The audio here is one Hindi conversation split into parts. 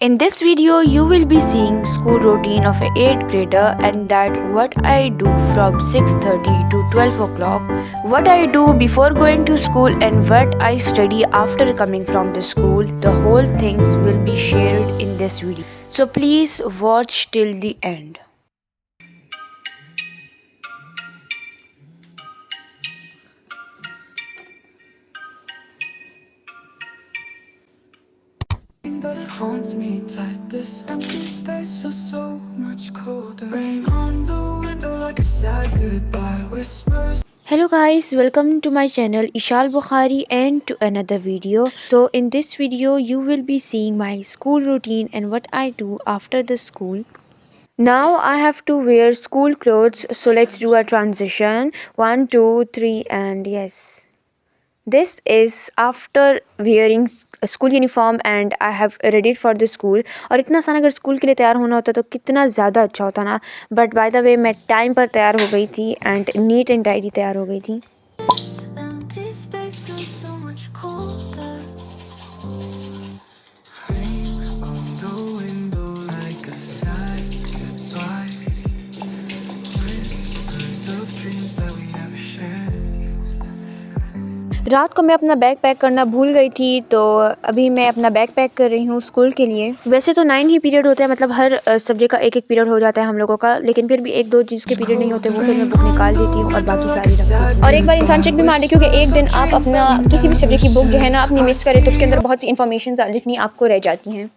In this video, you will be seeing school routine of an 8th grader and that what I do from 6:30 to 12 o'clock, what I do before going to school and what I study after coming from the school. The whole things will be shared in this video. So please watch till the end. But it haunts me tight. This empty space feels so much colder. Rain on the window like a sad goodbye. Whispers. Hello guys, welcome to my channel Ishal Bukhari and to another video. So in this video you will be seeing my school routine and what I do after the school. Now I have to wear school clothes, so let's do a transition. 1, 2, 3 and yes. This is after wearing a school uniform and I have readied for the school. और इतना आसान अगर स्कूल के लिए तैयार होना होता तो कितना ज़्यादा अच्छा होता ना. बट बाय द वे मैं टाइम पर तैयार हो गई थी एंड नीट एंड टाइडी तैयार हो गई थी. This empty space feels so much colder. Rain on the window like a sad goodbye. Whispers of dreams that we never shared. रात को मैं अपना बैग पैक करना भूल गई थी तो अभी मैं अपना बैग पैक कर रही हूँ स्कूल के लिए. वैसे तो 9 ही पीरियड होते हैं, मतलब हर सब्जेक्ट का एक एक पीरियड हो जाता है हम लोगों का, लेकिन फिर भी एक दो जिसके पीरियड नहीं होते वो फिर मैं बुक निकाल देती हूँ और बाकी सारी रखती हूँ. और एक बार इंसान चेक भी मार दे क्योंकि एक दिन आप अपना किसी भी सब्जेक्ट की बुक जो है ना अपनी मिस करें तो उसके अंदर बहुत सी इन्फॉर्मेशन लिखनी आपको रह जाती हैं.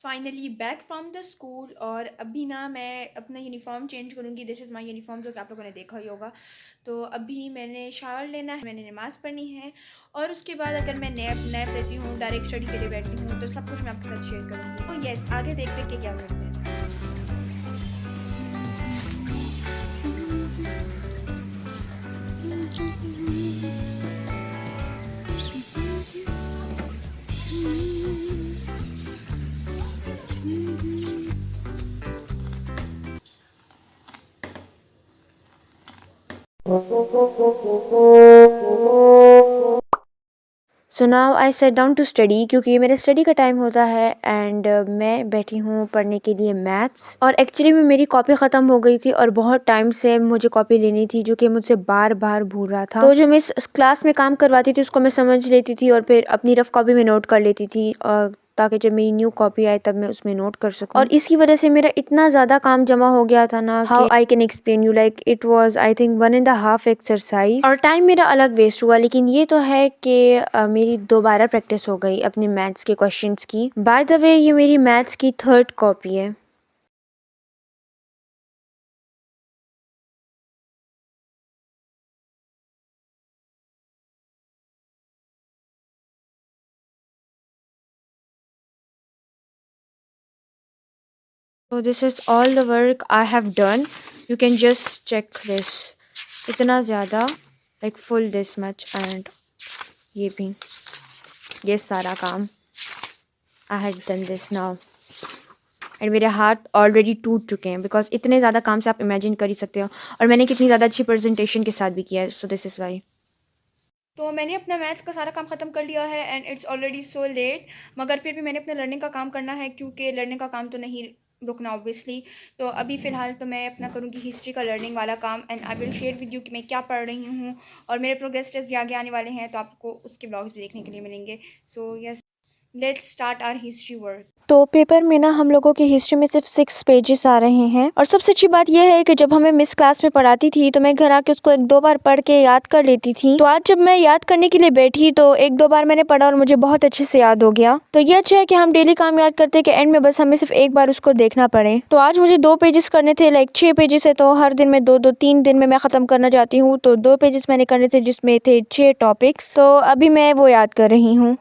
Finally back from the school और अभी ना मैं अपना यूनिफॉर्म चेंज करूँगी. दिस इज़ माय यूनिफॉर्म जो कि आप लोगों ने देखा ही होगा. तो अभी मैंने शावर लेना है, मैंने नमाज़ पढ़नी है और उसके बाद अगर मैं नैप लेती हूँ, डायरेक्ट स्टडी के लिए बैठती हूँ तो सब कुछ मैं आपके साथ शेयर करूँगी. तो येस, आगे देखते कि क्या करते हैं. So now I set down to study क्योंकि ये मेरे स्टडी का टाइम होता है एंड मैं बैठी हूँ पढ़ने के लिए मैथ्स. और एक्चुअली में मेरी कॉपी ख़त्म हो गई थी और बहुत टाइम से मुझे कॉपी लेनी थी जो कि मुझसे बार बार भूल रहा था. तो जो मिस क्लास में काम करवाती थी उसको मैं समझ लेती थी और फिर अपनी रफ कॉपी में नोट कर लेती थी और ताकि जब मेरी न्यू कॉपी आए तब मैं उसमें नोट कर सकूं. और इसकी वजह से मेरा इतना ज़्यादा काम जमा हो गया था ना, how I can explain you. Like it was I think 1.5 exercise और टाइम मेरा अलग वेस्ट हुआ. लेकिन ये तो है कि मेरी दोबारा प्रैक्टिस हो गई अपने मैथ्स के क्वेश्चंस की. बाय द वे ये मेरी मैथ्स की 3rd कॉपी है. So this is all the work I have done. You can just check this. इतना ज़्यादा like full this much and ये भी ये सारा काम I had done this now. And मेरे हाथ ऑलरेडी टूट चुके हैं बिकॉज इतने ज़्यादा काम से आप इमेजिन कर ही सकते हो. और मैंने कितनी ज़्यादा अच्छी प्रेजेंटेशन के साथ भी किया है. So this is why. तो मैंने अपना मैथ्स का सारा काम ख़त्म कर लिया है and it's already so let. मगर फिर भी मैंने अपने लर्निंग का काम करना है क्योंकि लर्निंग का काम तो नहीं रुकना ऑब्वियसली. तो अभी फ़िलहाल तो मैं अपना करूँगी हिस्ट्री का लर्निंग वाला काम and I will share with you कि मैं क्या पढ़ रही हूँ. और मेरे प्रोग्रेस टेस्ट भी आगे आने वाले हैं तो आपको उसके ब्लॉग्स भी देखने के लिए मिलेंगे. So yes, Let's start our history work. तो पेपर में ना हम लोगों की हिस्ट्री में सिर्फ 6 पेजेस आ रहे हैं। और सबसे अच्छी बात यह है कि जब हमें मिस क्लास में पढ़ाती थी तो मैं घर आके उसको 1-2 बार पढ़ के याद कर लेती थी। तो आज जब मैं याद करने के लिए बैठी तो 1-2 बार मैंने पढ़ा और मुझे बहुत अच्छे से याद हो गया। तो ये अच्छा है कि हम डेली काम याद करते कि एंड में बस हमें सिर्फ एक बार उसको देखना पड़े। तो आज मुझे 2 पेजेस करने थे, लाइक 6 पेजेस है तो हर दिन में 2-2 3 दिन में मैं ख़त्म करना चाहती हूँ। तो 2 पेजेस मैंने करने थे जिसमें थे 6 टॉपिक्स। तो अभी मैं वो याद कर रही हूँ।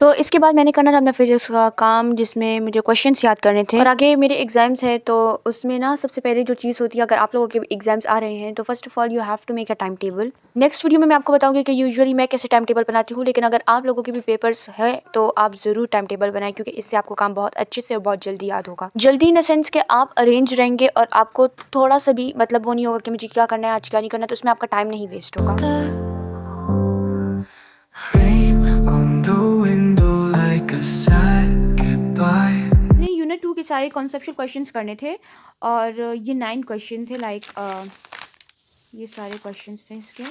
तो इसके बाद मैंने करना था अपना फिजिक्स का काम जिसमें मुझे क्वेश्चंस याद करने थे और आगे मेरे एग्जाम्स है। तो उसमें ना सबसे पहले जो चीज़ होती है, अगर आप लोगों के एग्जाम्स आ रहे हैं तो first of all you have to make a time table. Next video में मैं आपको बताऊंगी कि यूजुअली मैं कैसे टाइम टेबल बनाती हूँ, लेकिन अगर आप लोगों के भी पेपर्स है तो आप ज़रूर टाइम टेबल बनाएं, क्योंकि इससे आपको काम बहुत अच्छे से और बहुत जल्दी याद होगा। जल्दी इन द सेंस कि आप अरेंज रहेंगे और आपको थोड़ा सा भी मतलब वो नहीं होगा कि मुझे क्या करना है आज क्या नहीं करना, तो उसमें आपका टाइम नहीं वेस्ट होगा। Rain on the window like a sad goodbye. अपने यूनिट 2 के सारे कॉन्सेप्चुअल क्वेश्चंस करने थे और ये 9 क्वेश्चन थे, लाइक ये सारे क्वेश्चंस थे इसके,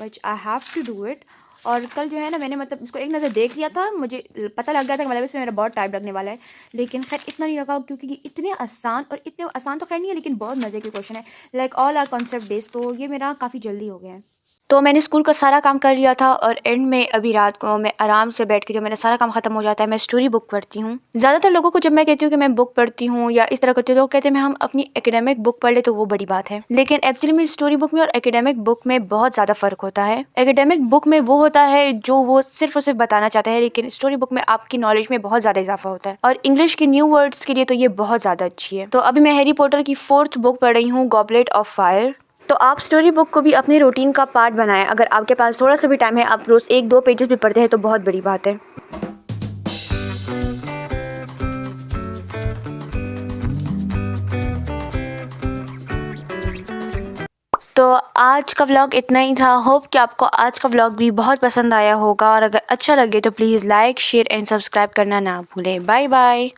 which I have to do it. और कल जो है ना मैंने मतलब इसको एक नज़र देख लिया था, मुझे पता लग गया था कि मतलब इसमें मेरा बहुत टाइम लगने वाला है, लेकिन खैर इतना नहीं लगा क्योंकि ये इतने आसान, और इतने आसान तो खैर नहीं है लेकिन बहुत मज़े के क्वेश्चन है, like all are concept based, तो ये मेरा काफ़ी जल्दी हो गया है। तो मैंने स्कूल का सारा काम कर लिया था और एंड में अभी रात को मैं आराम से बैठ के, जब मेरा सारा काम खत्म हो जाता है, मैं स्टोरी बुक पढ़ती हूँ। ज़्यादातर लोगों को जब मैं कहती हूँ कि मैं बुक पढ़ती हूँ या इस तरह करती हूँ तो वो कहते हैं मैं हम अपनी एकेडमिक बुक पढ़ ले तो वो बड़ी बात है, लेकिन एक्चुअली में स्टोरी बुक में और एकेडमिक बुक में बहुत ज़्यादा फ़र्क होता है। एकेडमिक बुक में वो होता है जो वो सिर्फ और सिर्फ बताना चाहता है, लेकिन स्टोरी बुक में आपकी नॉलेज में बहुत ज़्यादा इजाफा होता है, और इंग्लिश के न्यू वर्ड्स के लिए तो ये बहुत ज़्यादा अच्छी है। तो अभी मैं हैरी पॉटर की 4th बुक पढ़ रही हूँ, गॉबलेट ऑफ फायर। तो आप स्टोरी बुक को भी अपने रूटीन का पार्ट बनाएं। अगर आपके पास थोड़ा सा भी टाइम है, आप रोज़ 1-2 पेजेस भी पढ़ते हैं तो बहुत बड़ी बात है। तो आज का व्लॉग इतना ही था। होप कि आपको आज का व्लॉग भी बहुत पसंद आया होगा, और अगर अच्छा लगे तो please like share and subscribe करना ना भूलें। Bye bye.